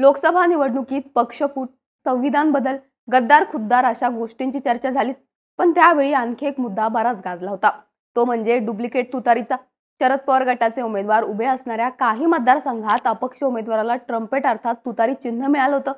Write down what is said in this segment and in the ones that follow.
लोकसभा निवडणुकीत पक्षफूट, संविधान बदल, गद्दार खुद्दार अशा गोष्टींची चर्चा झालीच. पण त्यावेळी आणखी एक मुद्दा बराच गाजला होता. तो म्हणजे डुप्लिकेट तुतारीचा. शरद पवार गटाचे उमेदवार उभे असणाऱ्या काही मतदारसंघात अपक्ष उमेदवाराला ट्रम्पेट अर्थात तुतारी चिन्ह मिळालं होतं.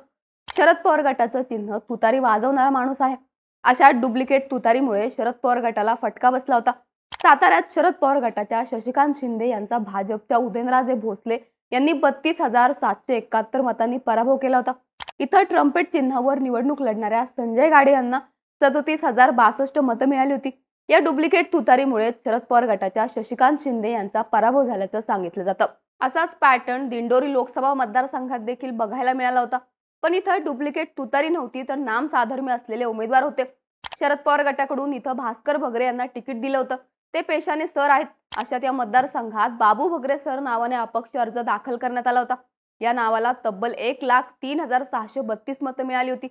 शरद पवार गटाचं चिन्ह तुतारी वाजवणारा माणूस आहे. अशा डुप्लिकेट तुतारीमुळे शरद पवार गटाला फटका बसला होता. साताऱ्यात शरद पवार गटाच्या शशिकांत शिंदे यांचा भाजपच्या उदयनराजे भोसले यांनी 32,771 मतांनी पराभव केला होता. इथं ट्रम्पेट चिन्हावर निवडणूक लढणाऱ्या संजय गाडे यांना 37,062 मतं मिळाली होती. या डुप्लिकेट तुतारीमुळे शरद पवार गटाच्या शशिकांत शिंदे यांचा पराभव झाल्याचं सांगितलं जातं. असाच पॅटर्न दिंडोरी लोकसभा मतदारसंघात देखील बघायला मिळाला होता. पण इथं डुप्लिकेट तुतारी नव्हती, तर नाम साधर्म्य असलेले उमेदवार होते. शरद पवार गटाकडून इथं भास्कर भगरे यांना तिकीट दिलं होतं. ते पेशाने सर आहेत. अशात या मतदारसंघात बाबू भगरे सर नावाने अपक्ष अर्ज दाखल करण्यात आला होता. या नावाला तब्बल 1,03,632 मतं मिळाली होती.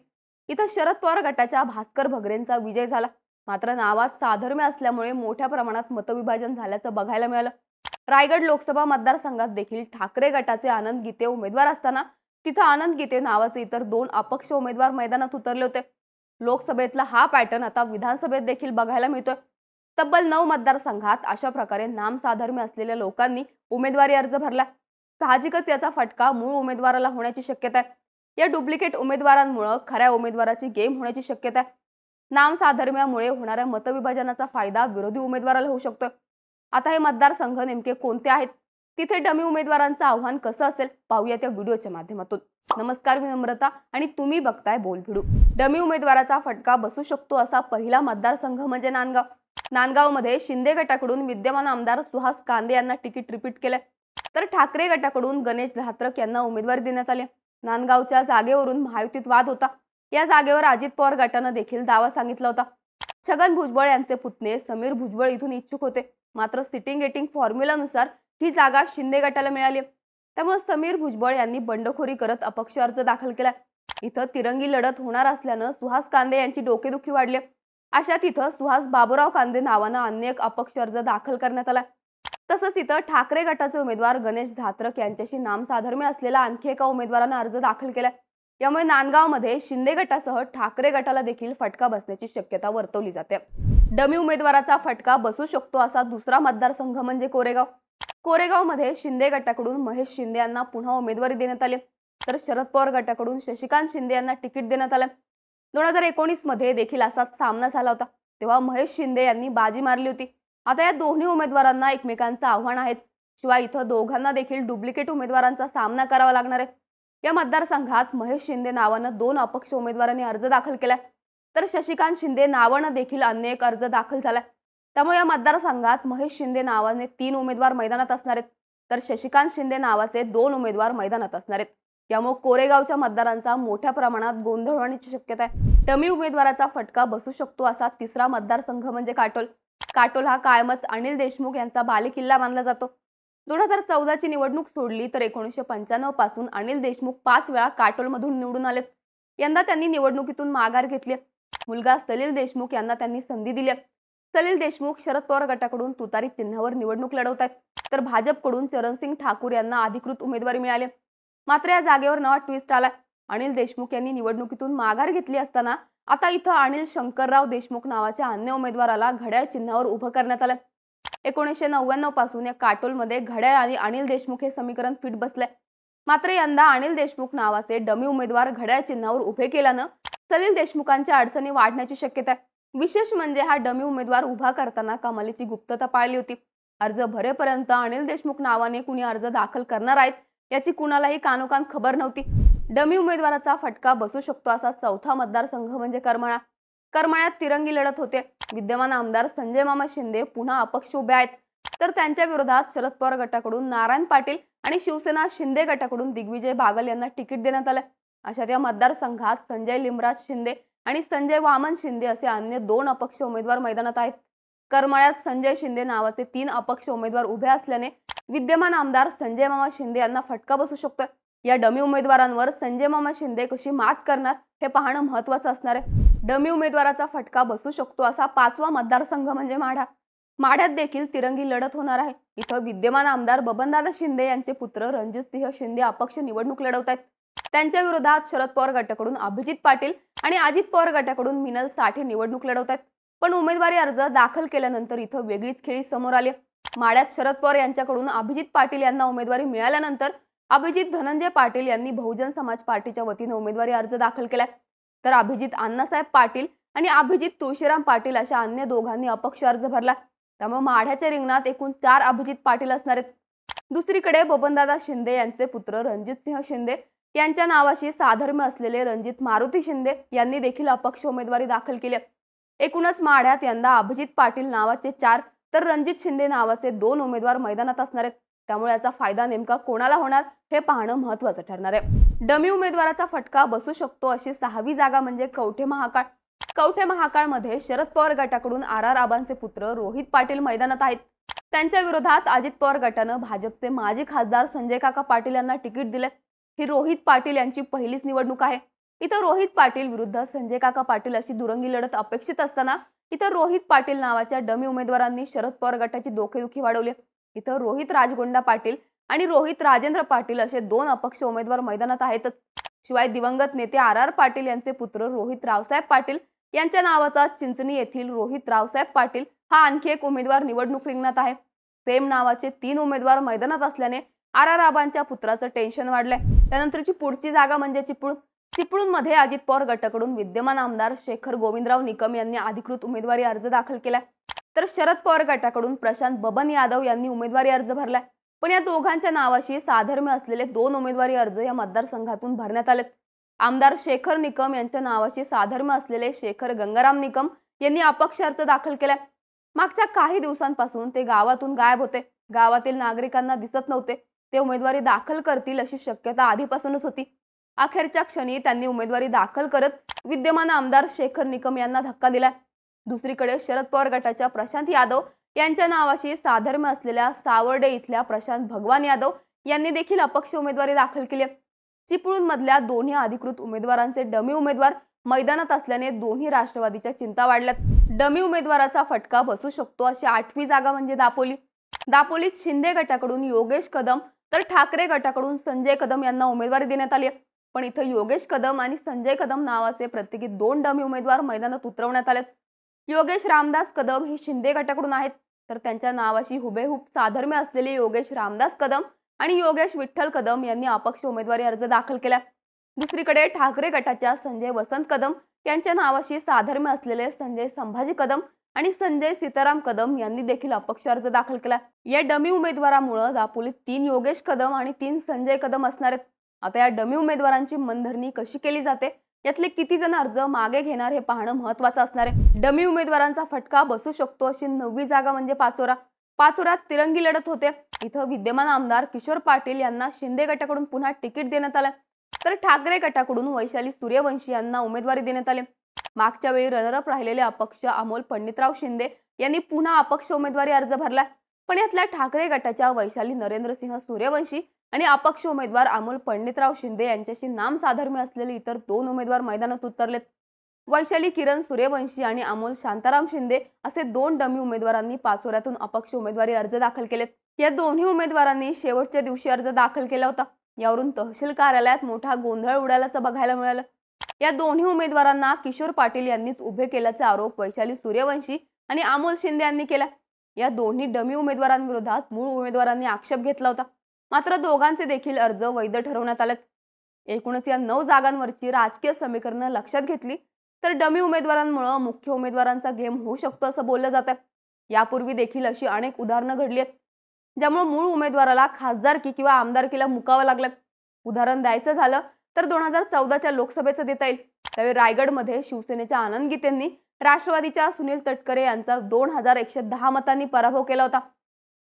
इथं शरद पवार गटाच्या भास्कर भगरेंचा विजय झाला. मात्र नावात साधर्म्य असल्यामुळे मोठ्या प्रमाणात मतविभाजन झाल्याचं बघायला मिळालं. रायगड लोकसभा मतदारसंघात देखील ठाकरे गटाचे आनंद गीते उमेदवार असताना तिथं आनंद गीते नावाचे इतर 2 अपक्ष उमेदवार मैदानात उतरले होते. लोकसभेतला हा पॅटर्न आता विधानसभेत देखील बघायला मिळतोय. तब्बल 9 मतदारसंघात अशा प्रकारे नाम साधर्म्य असलेल्या लोकांनी उमेदवारी अर्ज भरला. साहजिकच याचा फटका मूळ उमेदवाराला होण्याची शक्यता आहे. या डुप्लिकेट उमेदवारांमुळे खऱ्या उमेदवाराची गेम होण्याची शक्यता आहे. नाम साधर्म्यामुळे होणाऱ्या मतविभाजनाचा फायदा विरोधी उमेदवाराला होऊ शकतो. आता हे मतदारसंघ नेमके कोणते आहेत, तिथे डमी उमेदवारांचं आव्हान कसं असेल पाहूया त्या व्हिडिओच्या माध्यमातून. नमस्कार, मी नम्रता आणि तुम्ही बघताय बोल भिडू. डमी उमेदवाराचा फटका बसू शकतो असा पहिला मतदारसंघ म्हणजे नांदगाव. नांदगावमध्ये शिंदे गटाकडून विद्यमान आमदार सुहास कांदे यांना तिकीट रिपीट केलंय, तर ठाकरे गटाकडून गणेश धात्रक यांना उमेदवारी देण्यात आली. नांदगावच्या जागेवरून महायुतीत वाद होता. या जागेवर अजित पवार गटानं देखील दावा सांगितला होता. छगन भुजबळ यांचे पुतणे समीर भुजबळ इथून इच्छुक होते. मात्र सिटिंग गेटिंग फॉर्म्युलानुसार ही जागा शिंदे गटाला मिळाली. त्यामुळे समीर भुजबळ यांनी बंडखोरी करत अपक्ष अर्ज दाखल केला. इथं तिरंगी लढत होणार असल्यानं सुहास कांदे यांची डोकेदुखी वाढली. अशात इथं सुहास बाबूराव कांदे नावानं अन्य एक अपक्ष अर्ज दाखल करण्यात आला. तसंच इथं ठाकरे गटाचे उमेदवार गणेश धात्रक यांच्याशी नामसाधर्म्य असलेला आणखी एका उमेदवारानं अर्ज दाखल केलाय. यामुळे नांदगावमध्ये शिंदे गटासह ठाकरे गटाला देखील फटका बसण्याची शक्यता वर्तवली जाते. डमी उमेदवाराचा फटका बसू शकतो असा दुसरा मतदारसंघ म्हणजे कोरेगाव. कोरेगावमध्ये शिंदे गटाकडून महेश शिंदे यांना पुन्हा उमेदवारी देण्यात आली, तर शरद पवार गटाकडून शशिकांत शिंदे यांना तिकीट देण्यात आलं. 2019 मध्ये देखील असाच सामना झाला होता. तेव्हा महेश शिंदे यांनी बाजी मारली होती. आता या दोन्ही उमेदवारांना एकमेकांचं आव्हान आहेच. शिवाय इथं दोघांना देखील डुप्लिकेट उमेदवारांचा सामना करावा लागणार आहे. या मतदारसंघात महेश शिंदे नावानं 2 अपक्ष उमेदवारांनी अर्ज दाखल केलाय, तर शशिकांत शिंदे नावानं देखील अन्य एक अर्ज दाखल झालाय. त्यामुळे या मतदारसंघात महेश शिंदे नावाने 3 उमेदवार मैदानात असणार आहेत, तर शशिकांत शिंदे नावाचे 2 उमेदवार मैदानात असणार आहेत. यामुळे कोरेगावच्या मतदारांचा मोठ्या प्रमाणात गोंधळ होण्याची शक्यता आहे. डमी उमेदवाराचा फटका बसू शकतो असा तिसरा मतदारसंघ म्हणजे काटोल. काटोल हा कायमच अनिल देशमुख यांचा बालेकिल्ला मानला जातो. 2014 ची निवडणूक सोडली तर 1995 पासून अनिल देशमुख 5 वेळा काटोलमधून निवडून आलेत. यंदा त्यांनी निवडणुकीतून माघार घेतली. मुलगा सलील देशमुख यांना त्यांनी संधी दिली. सलील देशमुख शरद पवार गटाकडून तुतारी चिन्हावर निवडणूक लढवत आहेत, तर भाजपकडून चरणसिंग ठाकूर यांना अधिकृत उमेदवारी मिळाली. मात्र या जागेवर नवा ट्विस्ट आलाय. अनिल देशमुख यांनी निवडणुकीतून माघार घेतली असताना आता इथं अनिल शंकरराव देशमुख नावाच्या अन्य उमेदवाराला घड्याळ चिन्हावर उभं करण्यात आलं. 1999 पासून या काटोलमध्ये घड्याळ आणि अनिल देशमुख हे समीकरण फिट बसलंय. मात्र यंदा अनिल देशमुख नावाचे डमी उमेदवार घड्याळ चिन्हावर उभे केल्यानं सलील देशमुखांच्या अडचणी वाढण्याची शक्यता आहे. विशेष म्हणजे हा डमी उमेदवार उभा करताना कमालीची गुप्तता पाळली होती. अर्ज भरेपर्यंत अनिल देशमुख नावाने कुणी अर्ज दाखल करणार आहेत याची कुणालाही कानोकान खबर नव्हती. डमी उमेदवाराचा फटका बसू शकतो असा चौथा मतदारसंघ म्हणजे करमाळा. करमाळ्यात तिरंगी लढत होते. विद्यमान आमदार संजय मामा शिंदे पुन्हा अपक्ष उभे आहेत, तर त्यांच्या विरोधात शरद पवार गटाकडून नारायण पाटील आणि शिवसेना शिंदे गटाकडून दिग्विजय बागल यांना तिकीट देण्यात आलं. अशात या मतदारसंघात संजय लिमराज शिंदे आणि संजय वामन शिंदे असे अन्य 2 अपक्ष उमेदवार मैदानात आहेत. करमाळ्यात संजय शिंदे नावाचे 3 अपक्ष उमेदवार उभे असल्याने विद्यमान आमदार संजय मामा शिंदे यांना फटका बसू शकतो. या डमी उमेदवारांवर संजय मामा शिंदे कशी मात करणार हे पाहणं महत्त्वाचं असणार आहे. डमी उमेदवाराचा फटका बसू शकतो असा 5वा मतदारसंघ म्हणजे माढा. माढ्यात देखील तिरंगी लढत होणार आहे. इथं विद्यमान आमदार बबनदादा शिंदे यांचे पुत्र रणजितसिंह शिंदे अपक्ष निवडणूक लढवत आहेत. त्यांच्या विरोधात शरद पवार गटाकडून अभिजित पाटील आणि अजित पवार गटाकडून मिनल साठे निवडणूक लढवत आहेत. पण उमेदवारी अर्ज दाखल केल्यानंतर इथं वेगळीच खेळी समोर आली. माढ्यात शरद पवार यांच्याकडून अभिजित पाटील यांना उमेदवारी मिळाल्यानंतर अभिजित धनंजय पाटील यांनी बहुजन समाज पार्टीच्या वतीने उमेदवारी अर्ज दाखल केलाय. तर अभिजित अण्णासाहेब पाटील आणि अभिजित तुळशीराम पाटील अशा अन्य दोघांनी अपक्ष अर्ज भरला. त्यामुळे माढ्याच्या रिंगणात एकूण 4 अभिजित पाटील असणार आहेत. दुसरीकडे बबनदादा शिंदे यांचे पुत्र रणजितसिंह शिंदे यांच्या नावाशी साधर्म्य असलेले रणजित मारुती शिंदे यांनी देखील अपक्ष उमेदवारी दाखल केली. एकूणच माढ्यात यंदा अभिजित पाटील नावाचे 4 तर रणजित शिंदे नावाचे 2 उमेदवार मैदानात असणार आहेत. त्यामुळे याचा फायदा नेमका कोणाला होणार हे पाहणं महत्त्वाचं ठरणार आहे. डमी उमेदवाराचा फटका बसू शकतो अशी 6वी जागा म्हणजे कवठे महाकाळ. कवठे महाकाळमध्ये शरद पवार गटाकडून RR आबांचे पुत्र रोहित पाटील मैदानात आहेत. त्यांच्या विरोधात अजित पवार गटानं भाजपचे माजी खासदार संजय काका पाटील यांना तिकीट दिले. ही रोहित पाटील यांची पहिलीच निवडणूक आहे. इथं रोहित पाटील विरुद्ध संजय काका पाटील अशी दुरंगी लढत अपेक्षित असताना इथं रोहित पाटील नावाच्या डमी उमेदवारांनी शरद पवार गटाची डोकेदुखी वाढवली. इथं रोहित राजगोंडा पाटील आणि रोहित राजेंद्र पाटील असे 2 अपक्ष उमेदवार मैदानात आहेतच. शिवाय दिवंगत नेते RR पाटील यांचे पुत्र रोहित रावसाहेब पाटील यांच्या नावाचा चिंचणी येथील रोहित रावसाहेब पाटील हा आणखी एक उमेदवार निवडणूक रिंगणात आहे. सेम नावाचे 3 उमेदवार मैदानात असल्याने RR आबांच्या पुत्राचं टेन्शन वाढलंय. त्यानंतरची पुढची जागा म्हणजे चिपळूण. चिपळूणमध्ये अजित पवार गटाकडून विद्यमान आमदार शेखर गोविंदराव निकम यांनी अधिकृत उमेदवारी अर्ज दाखल केलाय. तर शरद पवार गटाकडून प्रशांत बबन यादव यांनी उमेदवारी अर्ज भरलाय. पण या दोघांच्या नावाशी साधर्म्य असलेले 2 उमेदवारी अर्ज या मतदारसंघातून भरण्यात आलेत. आमदार शेखर निकम यांच्या नावाशी साधर्म्य असलेले शेखर गंगाराम निकम यांनी अपक्ष अर्ज दाखल केलाय. मागच्या काही दिवसांपासून ते गावातून गायब होते. गावातील नागरिकांना दिसत नव्हते. ते उमेदवारी दाखल करतील अशी शक्यता आधीपासूनच होती. अखेरच्या क्षणी त्यांनी उमेदवारी दाखल करत विद्यमान आमदार शेखर निकम यांना धक्का दिलाय. दुसरीकडे शरद पवार गटाच्या प्रशांत यादव यांच्या नावाशी साधर्म्य असलेल्या सावर्डे इथल्या प्रशांत भगवान यादव यांनी देखील अपक्ष उमेदवारी दाखल केली. चिपळूण मधल्या दोन्ही अधिकृत उमेदवारांचे डमी उमेदवार मैदानात असल्याने दोन्ही राष्ट्रवादीच्या चिंता वाढल्यात. डमी उमेदवाराचा फटका बसू शकतो अशी 8वी जागा म्हणजे दापोली. दापोलीत शिंदे गटाकडून योगेश कदम तर ठाकरे गटाकडून संजय कदम यांना उमेदवारी देण्यात आली. पण इथं योगेश कदम आणि संजय कदम नावाचे प्रत्येकी 2 डमी उमेदवार मैदानात उतरवण्यात आलेत. योगेश रामदास कदम ही शिंदे गटाकडून आहेत. तर त्यांच्या नावाशी हुबेहूब साधर्म्य असलेले योगेश रामदास कदम आणि योगेश विठ्ठल कदम यांनी अपक्ष उमेदवारी अर्ज दाखल केला. दुसरीकडे ठाकरे गटाच्या संजय वसंत कदम यांच्या नावाशी साधर्म्य असलेले संजय संभाजी कदम आणि संजय सीताराम कदम यांनी देखील अपक्ष अर्ज दाखल केला. या डमी उमेदवारामुळे दापोलीत 3 योगेश कदम आणि 3 संजय कदम असणार आहेत. आता या डमी उमेदवारांची मनधरणी कशी केली जाते, यातले किती जण अर्ज मागे घेणार हे पाहणं महत्त्वाचं असणार आहे. डमी उमेदवारांचा फटका बसू शकतो अशी 9वी जागा म्हणजे पाचोरा. पाचोऱ्यात तिरंगी लढत होते. इथं विद्यमान आमदार किशोर पाटील यांना शिंदे गटाकडून पुन्हा तिकीट देण्यात आलं. तर ठाकरे गटाकडून वैशाली सूर्यवंशी यांना उमेदवारी देण्यात आली. मागच्या वेळी रनरअप राहिलेले अपक्ष अमोल पंडितराव शिंदे यांनी पुन्हा अपक्ष उमेदवारी अर्ज भरला. पण यातल्या ठाकरे गटाच्या वैशाली नरेंद्रसिंह सूर्यवंशी आणि अपक्ष उमेदवार अमोल पंडितराव शिंदे यांच्याशी नामसाधर्म्य असलेले इतर 2 उमेदवार मैदानात उतरलेत. वैशाली किरण सूर्यवंशी आणि अमोल शांताराम शिंदे असे 2 डमी उमेदवारांनी पाचोऱ्यातून अपक्ष उमेदवारी अर्ज दाखल केलेत. या दोन्ही उमेदवारांनी शेवटच्या दिवशी अर्ज दाखल केला होता. यावरून तहसील कार्यालयात मोठा गोंधळ उडाल्याचं बघायला मिळालं. या दोन्ही उमेदवारांना किशोर पाटील यांनीच उभे केल्याचा आरोप वैशाली सूर्यवंशी आणि अमोल शिंदे यांनी केला. या दोन्ही डमी उमेदवारांविरोधात मूळ उमेदवारांनी आक्षेप घेतला होता. मात्र दोघांचे देखील अर्ज वैध ठरवण्यात आलेत. एकूणच या 9 जागांवरची राजकीय समीकरणं लक्षात घेतली तर डमी उमेदवारांमुळे मुख्य उमेदवारांचा गेम होऊ शकतो असं बोललं जातं. यापूर्वी देखील अशी अनेक उदाहरणं घडली आहेत ज्यामुळे मूळ उमेदवाराला खासदारकी किंवा आमदारकीला मुकावं लागलं. उदाहरण द्यायचं झालं तर 2014च्या लोकसभेचं देता येईल. त्यावेळी रायगडमध्ये शिवसेनेच्या आनंद गीतेंनी राष्ट्रवादीच्या सुनील तटकरे यांचा 2110 मतांनी पराभव केला होता.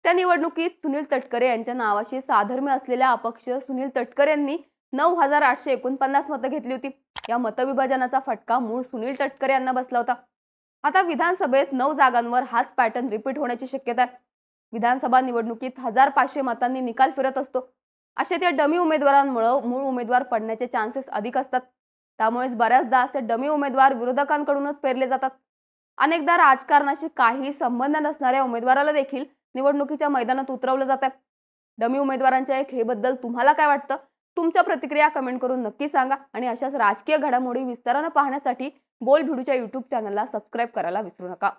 त्या निवडणुकीत सुनील तटकरे यांच्या नावाशी साधर्म्य असलेल्या अपक्ष सुनील तटकरे यांनी 9849 मतं घेतली होती. या मतविभाजनाचा फटका मूळ सुनील तटकरे यांना बसला होता. आता विधानसभेत 9 जागांवर हाच पॅटर्न रिपीट होण्याची शक्यता आहे. विधानसभा निवडणुकीत 1500 मतांनी निकाल फिरत असतो. अशा त्या डमी उमेदवारांमुळे मूळ उमेदवार पडण्याचे चान्सेस अधिक असतात. त्यामुळेच बऱ्याचदा असे डमी उमेदवार विरोधकांकडूनच पेरले जातात. अनेकदा राजकारणाशी काही संबंध नसणाऱ्या उमेदवाराला देखील निवडणुकीच्या मैदानात उतरवलं जातं. डमी उमेदवारांच्या या खेळीबद्दल तुम्हाला काय वाटतं तुमच्या प्रतिक्रिया कमेंट करून नक्की सांगा आणि अशाच राजकीय घडामोडी विस्तारानं पाहण्यासाठी बोल्ड भिडूच्या YouTube चॅनलला सबस्क्राईब करायला विसरू नका.